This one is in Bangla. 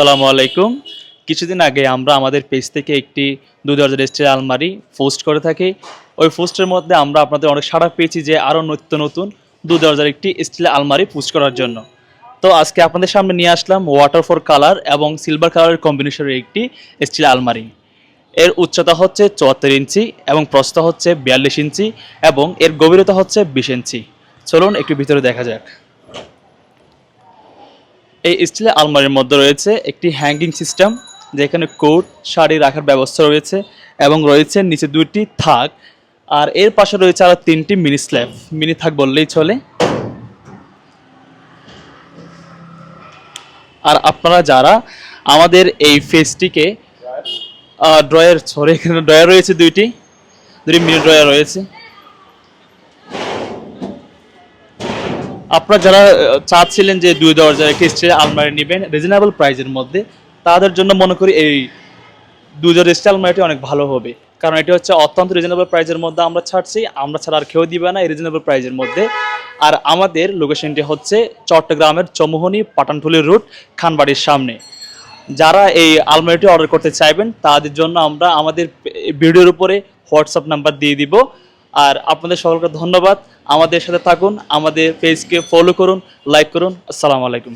আসসালামু আলাইকুম। কিছুদিন আগে আমরা আমাদের পেজ থেকে একটি ২ দরজার স্টিলের আলমারি পোস্ট করে থাকি। ওই পোস্টের মধ্যে আমরা আপনাদের অনেক সাড়া পেয়েছি যে আরও নিত্য নতুন ২ দরজার একটি স্টিলের আলমারি পোস্ট করার জন্য। তো আজকে আপনাদের সামনে নিয়ে আসলাম ওয়াটার ফর কালার এবং সিলভার কালারের কম্বিনেশনের একটি স্টিলের আলমারি। এর উচ্চতা হচ্ছে ৭৪ ইঞ্চি এবং প্রস্থ হচ্ছে ৪২ ইঞ্চি এবং এর গভীরতা হচ্ছে ২০ ইঞ্চি। চলুন একটু ভিতরে দেখা যাক। এই স্টিলের আলমারির মধ্যে রয়েছে একটি হ্যাঙ্গিং সিস্টেম, যেখানে কোট শাড়ি রাখার ব্যবস্থা রয়েছে এবং রয়েছে নিচে ২টি থাক। আর এর পাশে রয়েছে আরও ৩টি মিনি স্ল্যাব, মিনি থাক বললেই চলে। আর আপনারা যারা আমাদের এই ফেসটিকে ড্রয়ার এখানে ড্রয়ার রয়েছে দুটি মিনি ড্রয়ার রয়েছে। আপনারা যারা চাচ্ছিলেন যে ২ দরজার একটি স্টিলের আলমারি নেবেন রিজনেবল প্রাইসের মধ্যে, তাদের জন্য মনে করি এই ২ দরজার স্টিলের আলমারিটি অনেক ভালো হবে। কারণ এটি হচ্ছে অত্যন্ত রিজনেবল প্রাইসের মধ্যে আমরা ছাড়ছি, আমরা ছাড়া আর কেউ দিবে না এই রিজনেবল প্রাইসের মধ্যে। আর আমাদের লোকেশনটি হচ্ছে চট্টগ্রামের চৌমুহনী পাঠানটুলি রুট, খানবাড়ির সামনে। যারা এই আলমারিটি অর্ডার করতে চাইবেন তাদের জন্য আমরা আমাদের ভিডিওর উপরে হোয়াটসঅ্যাপ নাম্বার দিয়ে দিব। আর আপনাদের সকলকে ধন্যবাদ। আমাদের সাথে থাকুন, আমাদের পেজকে ফলো করুন, লাইক করুন। আসসালামু আলাইকুম।